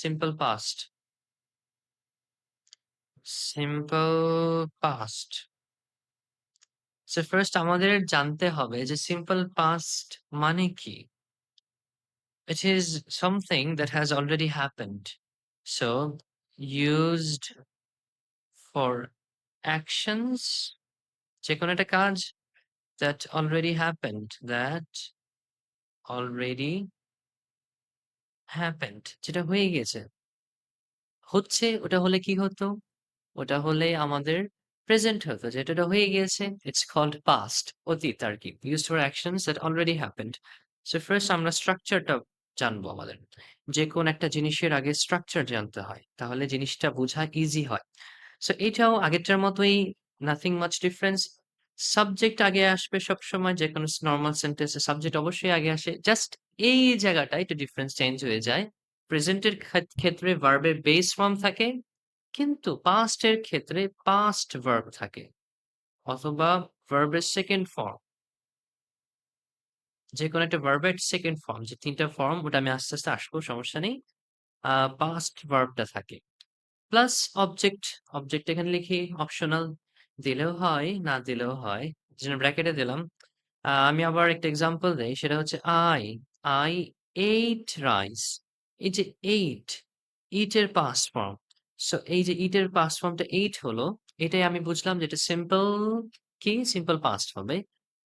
Simple past. Simple past. So first আমাদের জানতে হবে যে সিম্পল পাস্ট মানে কি? It is something that has already happened. So used for actions যেকোনো একটা কাজ that already happened. That already happened. যেটা হয়ে গেছে। হচ্ছে ওটা হলে কি হতো? ওটা হলে আমাদের প্রেজেন্ট হতো। যেটা ওটা হয়ে গিয়েছে it's called past. অতীত আরকি। Used for actions that already happened. So first আমরা স্ট্রাকচারটা জানবো আমাদের। যেকোনো একটা জিনিসের আগে স্ট্রাকচার জানতে হয়। তাহলে জিনিসটা বোঝা ইজি হয়। সো এটাও আগেরটার মতোই নাথিং মাচ ডিফারেন্স। সাবজেক্ট আগে আসবে সবসময় যেকোনো নরমাল সেন্টেন্সে সাবজেক্ট অবশ্যই আগে আসে। জাস্ট এই জায়গাটায় একটু ডিফারেন্স চেঞ্জ হয়ে যায়। প্রেজেন্ট এর ক্ষেত্রে ভার্ব এর বেস ফর্ম থাকে। কিন্তু পাস্ট এর ক্ষেত্রে পাস্ট ভার্ব থাকে। অথবা ভার্ব এর সেকেন্ড ফর্ম। যেকোনো একটা ভার্বের সেকেন্ড ফর্ম যে ৩ টা ফর্ম ওটা আমি আস্তে, আস্তে আসবো সমস্যা নেই। পাস্ট ভার্বটা থাকে। প্লাস অবজেক্ট, অবজেক্ট এখানে লিখি অপশনাল দিলেও হয়, না দিলেও হয়। এজন্য ব্র্যাকেটে দিলাম। আমি আবার একটা এক্সাম্পল দেই সেটা হচ্ছে I ate rice. এই যে ate, eat এর পাস্ট ফর্ম। সো এই যে eat এর পাস্ট ফর্মটা ate হলো, এটাই আমি বুঝলাম যে এটা সিম্পল কি? সিম্পল পাস্ট হবে।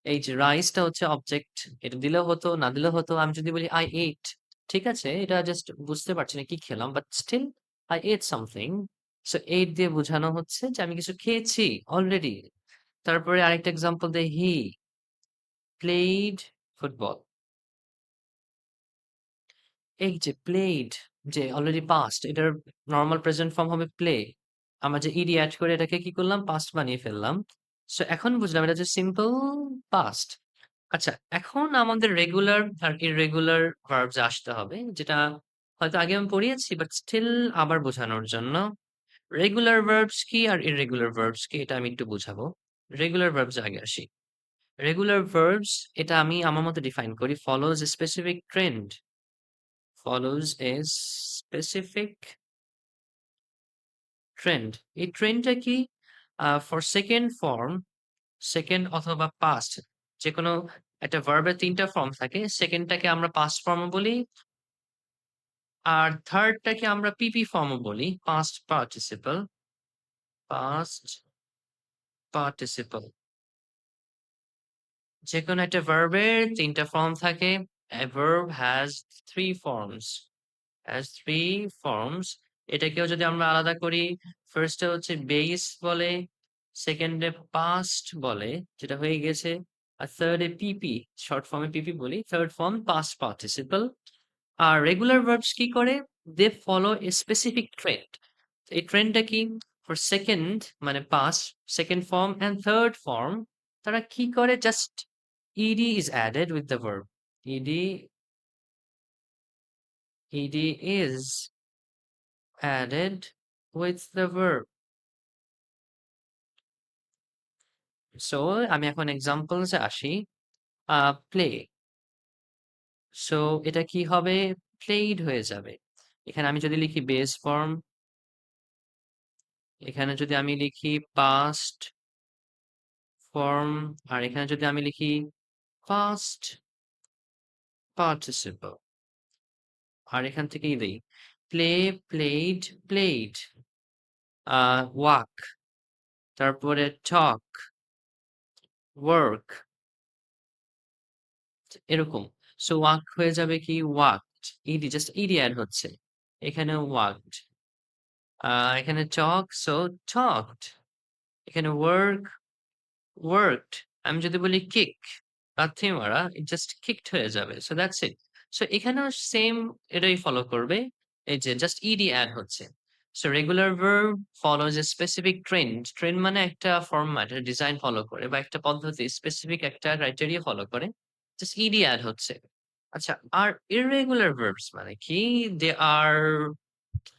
এই যে রাইসটা হচ্ছে অবজেক্ট। এটা দিলেও হতো, না দিলেও হতো। আমি যদি বলি I ate, ঠিক আছে? এটা জাস্ট বুঝতে পারছি না কি খেলাম। But still I ate something. So ate দিয়ে বোঝানো হচ্ছে যে আমি কিছু খেয়েছি অলরেডি। তারপরে আরেকটা এক্সাম্পল দেই he played football. এই যে played যে অলরেডি পাস্ট এটার নরমাল প্রেজেন্ট ফর্ম হবে play. আমরা যে ed এড করে এটাকে কি করলাম? পাস্ট বানিয়ে ফেললাম। সো এখন বুঝলাম এটা হচ্ছে সিম্পল পাস্ট। আচ্ছা এখন আমাদের রেগুলার আর ইররেগুলার ভার্বস আসতে হবে। যেটা হয়তো আগে আমি পড়িয়েছি বাট স্টিল আবার বোঝানোর জন্য। রেগুলার ভার্বস কি আর ইররেগুলার ভার্বস কি এটা আমি একটু বুঝাবো। রেগুলার ভার্বস আগে আসি। রেগুলার ভার্বস এটা আমি আমার মতো ডিফাইন করি follows a specific trend. Follows a specific trend. এই ট্রেন্ডটা কি? ফর সেকেন্ড ফর্ম, সেকেন্ড অথবা পাস্ট যেকোনো একটা ভার্বের ৩ টা ফর্ম থাকে। সেকেন্ডটাকে আমরা পাস্ট ফর্মও বলি। আর থার্ডটাকে আমরা পিপি ফর্মও বলি। Past participle. Past participle. যেকোনো একটা ভার্বের ৩ টা ফর্ম থাকে। A verb has 3 forms. Has 3 forms. এটাকেও যদি আমরা আলাদা করি, ফার্স্ট এ হচ্ছে বেস বলে, সেকেন্ড এ পাস্ট বলে, যেটা হয়ে গেছে। আর থার্ড এ পিপি, শর্ট ফর্মে পিপি বলি। Third form past participle. আর রেগুলার ভার্বস কি করে? They follow a specific trend. এই ট্রেন্ডটা কি? ফর সেকেন্ড মানে past, second form and third form তারা কি করে? Just ed is added with the verb. ed ed is added with the verb. So আমি এখন এক্সাম্পলস এ আসি। প্লে। সো এটা কি হবে? প্লেইড হয়ে যাবে। এখানে আমি যদি লিখি বেস ফর্ম, এখানে যদি আমি লিখি পাস্ট ফর্ম, আর এখানে যদি আমি লিখি পাস্ট পার্টিসিপল, আর এখান থেকেই দেই প্লে, প্লেইড, প্লেইড, ওয়াক, তারপরে টক, ওয়ার্ক, এরকম। সো ওয়াক হয়ে যাবে কি? Walked. ED just ED add হচ্ছে। এখানে ওয়াকড। এখানে টক, সো টকড। এখানে ওয়ার্ক, ওয়ার্কড। আমি যদি বলি কিক, লাথি মারা, জাস্ট কিকড হয়ে যাবে। So that's it. সো এখানেও সেম এটাই ফলো করবে। এই যে জাস্ট ইডি অ্যাড হচ্ছে। So regular verb follows a specific trend. Trend মানে একটা ফরম্যাট, ডিজাইন ফলো করে বা একটা পদ্ধতি স্পেসিফিক একটা ক্রাইটেরিয়া ফলো করে। জাস্ট ইডি অ্যাড হচ্ছে। আচ্ছা আর irregular verbs মানে কি? They are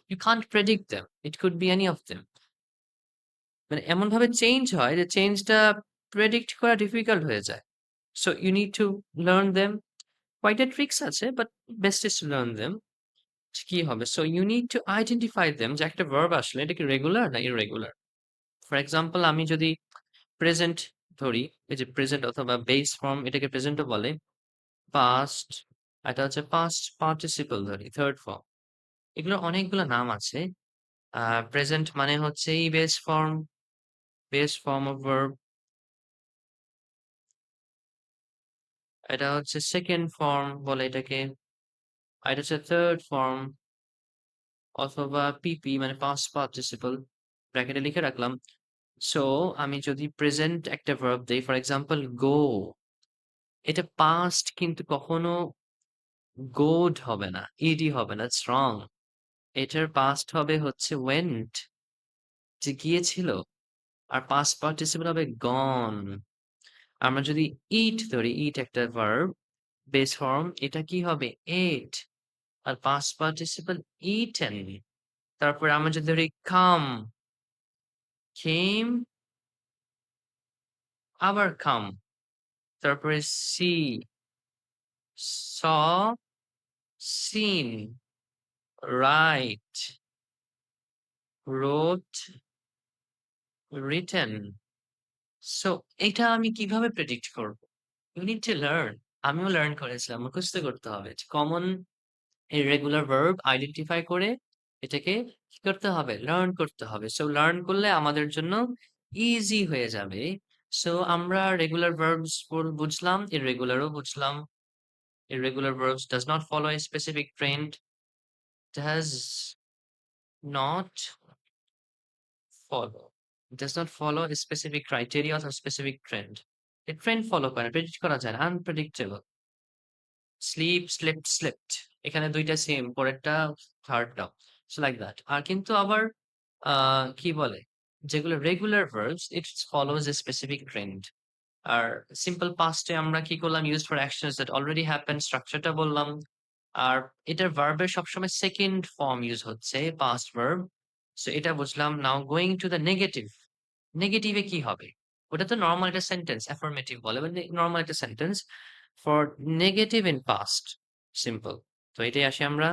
you can't predict them. It could be any of them. মানে এমনভাবে চেঞ্জ হয় যে চেঞ্জটা প্রেডিক্ট করা ডিফিকাল্ট হয়ে যায়। So you need to learn them. কয়েকটা ট্রিক্স আছে but best is to learn them. কি হবে? So you need to identify them যে একটা ভার্ব আসলে এটা কি রেগুলার না ইররেগুলার। ফর এক্সাম্পল আমি যদি প্রেজেন্ট ধরি, এই যে প্রেজেন্ট অথবা বেস ফর্ম এটাকে প্রেজেন্টও বলে। পাস্ট, এটা হচ্ছে পাস্ট পার্টিসিপল ধরি, থার্ড ফর্ম। এগুলোর অনেকগুলো নাম আছে। প্রেজেন্ট মানে হচ্ছে এই বেস ফর্ম অফ ভার্ব। এটা হচ্ছে সেকেন্ড ফর্ম বলে এটাকে। আর এটা হচ্ছে থার্ড ফর্ম অথবা পিপি মানে পাস্ট পার্টিসিপল। ব্র্যাকেটে লিখে রাখলাম। সো আমি যদি প্রেজেন্ট একটা ভার্ব দেই, ফর এক্সাম্পল গো, এটা পাস্ট কিন্তু কখনো গোড হবে না, ইডি হবে না, ইটস রং। এটার পাস্ট হবে হচ্ছে ওয়েন্ট, যে গিয়েছিল। আর পাস্ট পার্টিসিপল হবে গন। আমরা যদি ইট ধরি, ইট একটা ভার্ব, বেস ফর্ম, এটা কি হবে এট। আর পাস্ট পার্টিসিপল ইটেন। তারপরে আমরা যদি ধরি কাম, কেম, আবার কাম। তারপরে see, saw, seen, write, wrote, written. So এটা আমি কিভাবে প্রেডিক্ট করব? You need to learn. আমিও লার্ন করেছিলাম, মুখস্থ করতে হবে। কমন ইররেগুলার ভার্ব আইডেন্টিফাই করে এটাকে কি করতে হবে? লার্ন করতে হবে। সো লার্ন করলে আমাদের জন্য ইজি হয়ে যাবে। সো আমরা রেগুলার ভার্বস বুঝলাম, ইররেগুলারও বুঝলাম। Irregular verbs does not follow a specific trend, does not follow, does not follow a specific criteria or specific trend. A trend follow করে না, predict করা যায় না, unpredictable. Sleep, slept, slept. এখানে ২ টা সেম, পরেরটা থার্ডটা। So like that. আর কিন্তু আবার কি বলে? যেগুলো regular verbs, it follows a specific trend. আর সিম্পল পাস্টে আমরা কি করলাম? used for actions that already happened, স্ট্রাকচারটা বললাম। আর এটার ভার্বের সবসময় সেকেন্ড ফর্ম ইউজ হচ্ছে, পাস্ট ভার্ব। সো এটা বুঝলাম। নাও গোইং টু দ্য নেগেটিভ। নেগেটিভে কি হবে? ওটা তো নরমাল একটা সেন্টেন্স, অ্যাফার্মেটিভ বলে, মানে নরমাল একটা sentence. For negative in past, simple. তো এটাই আসি আমরা,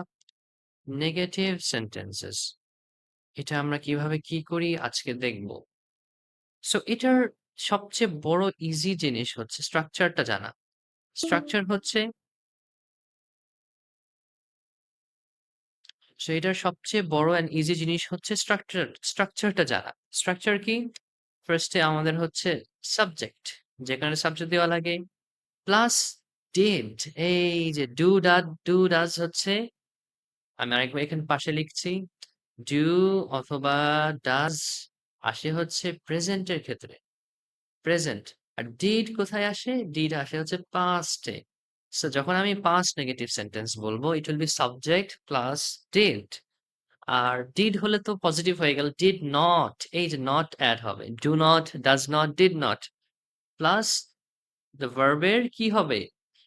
নেগেটিভ সেন্টেন্সেস। এটা আমরা কিভাবে কি করি আজকে দেখব। সো এটার সবচেয়ে বড় ইজি জিনিস হচ্ছে স্ট্রাকচারটা জানা। স্ট্রাকচার হচ্ছে, সো এটার সবচেয়ে বড় অ্যান্ড ইজি জিনিস হচ্ছে স্ট্রাকচারটা জানা। স্ট্রাকচার কি? ফার্স্টে আমাদের হচ্ছে সাবজেক্ট, যেখানে সাবজেক্ট দেওয়া লাগে, প্লাস ডিড। এই যে ডু ডাজ হচ্ছে, আমি আরেকবার এখানে পাশে লিখছি, ডু অথবা ডাজ আসে হচ্ছে প্রেজেন্টের ক্ষেত্রে, প্রেজেন্ট। আর ডিড কোথায় আসে? ডিড আসে হচ্ছে পাস্টে। সো যখন আমি পাস্ট নেগেটিভ সেন্টেন্স বলবো, it will be subject plus did. আর ডিড হলে তো পজিটিভ হয়ে গেল, ডিড নট, এই যে নট অ্যাড হবে, do not, does not, did not, plus the ভার্বের কি হবে?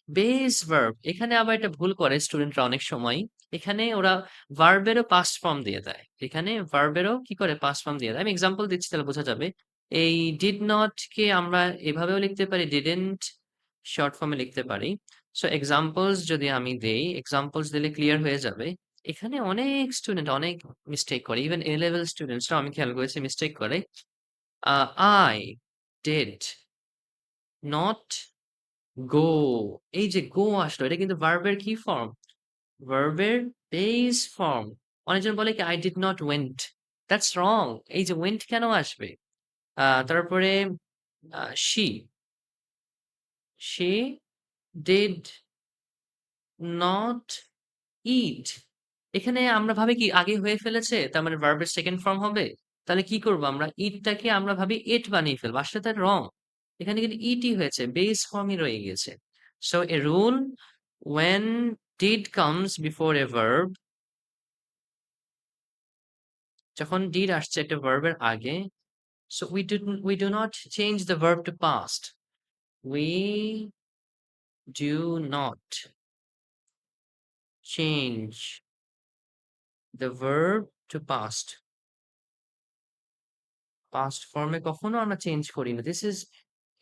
Base verb. এখানে আবার এটা ভুল করে স্টুডেন্টরা অনেক সময়। এখানে ওরা ভার্বেরও পাস্ট ফর্ম দিয়ে দেয়। এখানে ভার্বেরও কি করে? পাস্ট ফর্ম দিয়ে দেয়। আমি এক্সাম্পল দিচ্ছি, তাহলে বোঝা যাবে। এই ডিড নট কে আমরা এভাবেও লিখতে পারি, ডিডেন্ট শর্ট ফর্মে লিখতে পারি। সো এক্সাম্পলস যদি আমি দেই, এক্সাম্পলস দিলে ক্লিয়ার হয়ে যাবে। এখানে অনেক স্টুডেন্ট অনেক মিস্টেক করে, ইভেন এ লেভেল স্টুডেন্টসরা আমি খেয়াল করেছি মিস্টেক করে। I did not go. এই যে গো আসলো, এটা কিন্তু ভার্বের কি ফর্ম? ভার্বের বেস ফর্ম। অনেকজন বলে কি I did not went, that's রং। এই যে ওয়েন্ট কেন আসবে? তারপরে শি, শি ডিড নট ইট। এখানে আমরা ভাবি কি আগে হয়ে ফেলেছে, তার মানে ভার্বের সেকেন্ড ফর্ম হবে। তাহলে কি করব আমরা? ইটটাকে আমরা ভাবি এট বানিয়ে ফেলবো, আসলে তার রং। এখানে কিন্তু ইটই হয়েছে, বেস ফর্মই রয়ে গেছে। So A rule, when did comes before a verb, যখন did আসছে একটা ভার্বের আগে, so we do not change the verb to past. We do not change the verb to past. Past ফর্মে কখনো আমরা চেঞ্জ করি না। This is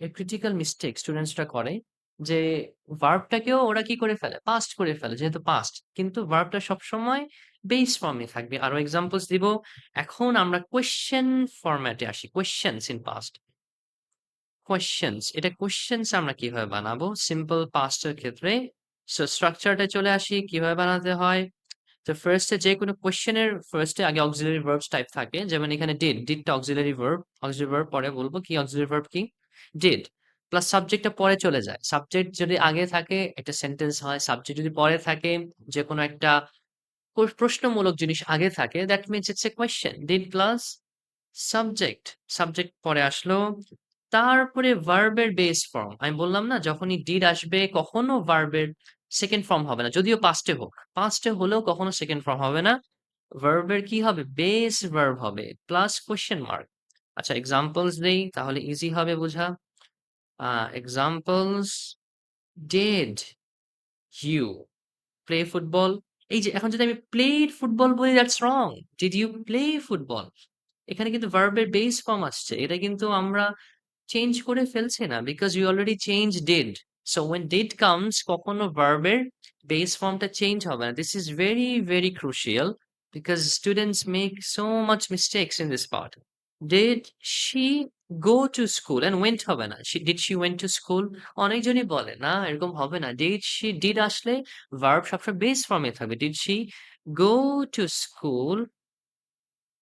a critical mistake স্টুডেন্টসরা করে। যে ভার্বটাকেও ওরা কি করে ফেলে? পাস্ট করে ফেলে যেহেতু পাস্ট। কিন্তু ভার্বটা সবসময় বেস ফর্মে থাকবে। আরো এক্সাম্পলস দিব। এখন আমরা কোয়েশ্চেন ফরম্যাটে আসি। Questions in past. কোয়েশ্চেনস এটা কোয়েশ্চেনস আমরা কিভাবে বানাবো? সিম্পল পাস্ট এর ক্ষেত্রে সো স্ট্রাকচারটা চলে আসি কিভাবে বানাতে হয়? তো ফার্স্ট এ যেকোনো কোয়েশ্চেন এর ফার্স্ট এ আগে অক্সিলারি ভার্বস টাইপ থাকে। যেমন এখানে ডিড, ডিডটা অক্সিলারি ভার্ব। অক্সিলারি ভার্ব পরে বলব কি অক্সিলারি ভার্ব কি? ডিড প্লাস সাবজেক্টটা পরে চলে যায়। সাবজেক্ট যদি আগে থাকে একটা সেন্টেন্স হয়। সাবজেক্ট যদি পরে থাকে যেকোনো একটা প্রশ্নমূলক জিনিস আগে থাকে that means it's a question. Did plus subject, subject পরে আসলো। তারপরে ভার্বের বেস ফর্ম। আমি বললাম না যখনই ডিড আসবে কখনো ভার্বের সেকেন্ড ফর্ম হবে না। যদিও পাস্টে হোক। পাস্টে হলেও কখনো সেকেন্ড ফর্ম হবে না। ভার্বের কি হবে? বেস ভার্ব হবে প্লাস কোয়েশ্চেন মার্ক। আচ্ছা এক্সাম্পলস দেই তাহলে ইজি হবে বোঝা। Examples did you play football? এই যে এখন যদি আমি প্লেড ফুটবল বলি that's wrong. Did you play football? এখানে কিন্তু ভার্বের বেস ফর্ম আসছে। এটা কিন্তু আমরা চেঞ্জ করে ফেলছি না because you already change did. So when did comes কখনো ভার্বের বেস ফর্মটা চেঞ্জ হবে না। This is very, very crucial because students make so much mistakes in this part. Did she go to school? And went হবে না। Did she went to school? অনেকজনই বলে না এরকম হবে না। Did she did আসলে ভার্ব সবসময় বেস ফর্মে থাকবে। Did she go to school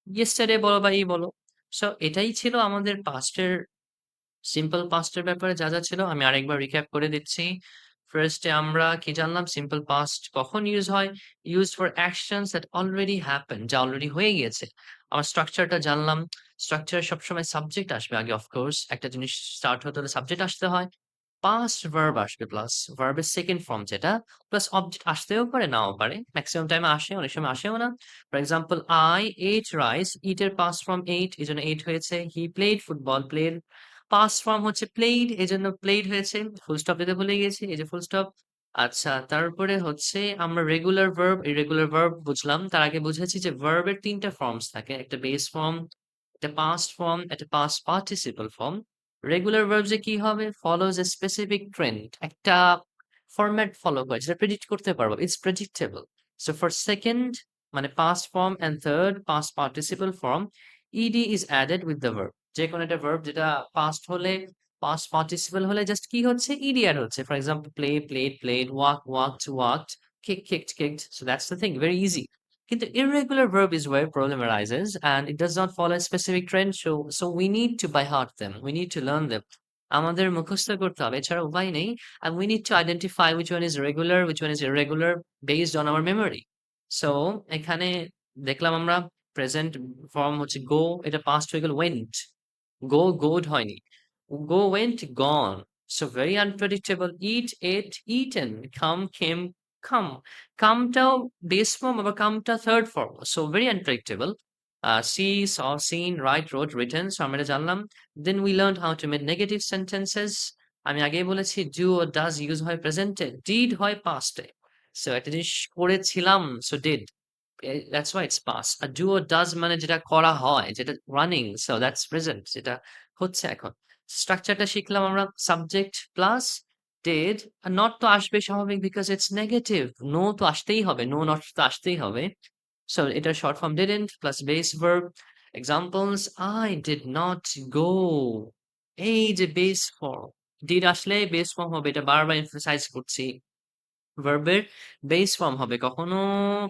yesterday বলো বা এই বলো। সো এটাই ছিল আমাদের পাস্টের সিম্পল পাস্ট এর ব্যাপারে যা, যা ছিল আমি আরেকবার রিক্যাপ করে দিচ্ছি। ফার্স্ট এ আমরা কি জানলাম? সিম্পল পাস্ট কখন ইউজ হয়? used for actions that already happened যা অলরেডি হয়ে গিয়েছে। আমার স্ট্রাকচারটা জানলাম। স্ট্রাকচারে সবসময় সাবজেক্ট আসবে আগে অফ কোর্স। একটা জিনিস স্টার্ট হতে হলে সাবজেক্ট আসতে হয়। পাস্ট ভার্ব আসবে প্লাস ভার্বের সেকেন্ড ফর্ম যেটা প্লাস অবজেক্ট আসতেও পারে নাও পারে। মেক্সিমাম টাইমে আসে, অনেক সময় আসেও না। For example I ate rice, eat এর পাস্ট ফর্ম ate এজন্য ate হয়েছে। He played football, played past form হচ্ছে played এজন্য played হয়েছে। ফুল স্টপ দিতে ভুলে গেছি। এই যে ফুল স্টপ। আচ্ছা তারপরে হচ্ছে আমরা রেগুলার ভার্ব, ইররেগুলার ভার্ব বুঝলাম। তার আগে বুঝেছি যে ভার্বের ৩ টা ফর্মস থাকে। একটা বেস ফর্ম, একটা পাস্ট ফর্ম, একটা past participle form. Regular verbs এ কি হবে? Follows a specific trend. একটা ফরম্যাট ফলো করে যেটা প্রেডিক্ট করতে পারবো। It's predictable. So for second মানে past form and third past participle form ED is added with the verb. যেকোনো একটা ভার্ব যেটা পাস্ট হলে পাস্ট পার্টিসিপল হলে জাস্ট কি হচ্ছে? ইডি অ্যাড হচ্ছে। For example play, played, played, walk, walked, walked, kick, kicked, kicked. So that's the thing, very easy. কিন্তু irregular verb is where problem arises and it does not follow a specific trend. So we need to by heart them. We need to learn them. আমাদের মুখস্থ করতে হবে। এছাড়া উপায় নেই। And we need to identify which one is regular, which one is irregular based on our memory. So এখানে দেখলাম আমরা প্রেজেন্ট ফর্ম হচ্ছে go, এটা পাস্ট হয়ে গেল went. Go, goed হয়নি। Go, went, gone. So very unpredictable. Eat, ate, eaten. Come, came, come. Comeটাও base form আবার comeটা third form. So very unpredictable. See, saw, seen, write, wrote, written. So আমরা এটা জানলাম। Then we learned how to make negative sentences. আমি আগেই বলেছি do or does use হয় প্রেজেন্টে, did হয় পাস্টে। সো একটা জিনিস করেছিলাম, so did। That's why it's past. আর do or does মানে যেটা করা হয়, যেটা running, so that's present যেটা হচ্ছে এখন। স্ট্রাকচারটা শিখলাম আমরা সাবজেক্ট প্লাস did আর not তো আসবে স্বাভাবিক because it's negative. No তো আসতেই হবে। No not তো আসতেই হবে। So এটার short form didn't plus base verb. Examples I did not go. এই যে বেস ফর্ম। did আসলে বেস ফর্ম হবে। এটা বারবার এমফাসাইজ করছি। ভার্বের বেস ফর্ম হবে কখনো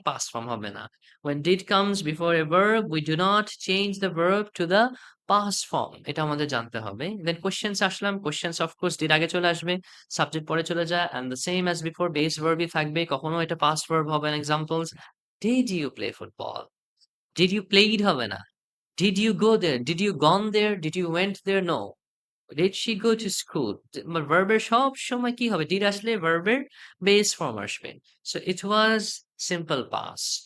পাস্ট ফর্ম হবে না। When did comes before a verb, we do not change the verb to the past form. এটা আমাদের জানতে হবে। Then questions Aslam. questions of course did আগে চলে আসবে, সাবজেক্ট পরে চলে যায় and the same as before base verb ই থাকবে। কখনো এটা past verb হবে না। Examples: Did you play football? Did you played হবে না। Did you go there? Did you gone there? Did you went there? No. Did she go to school? ভার্বের সবসময় কি হবে? Did আসলে ভার্বের বেস ফর্ম আসবে। So it was simple past.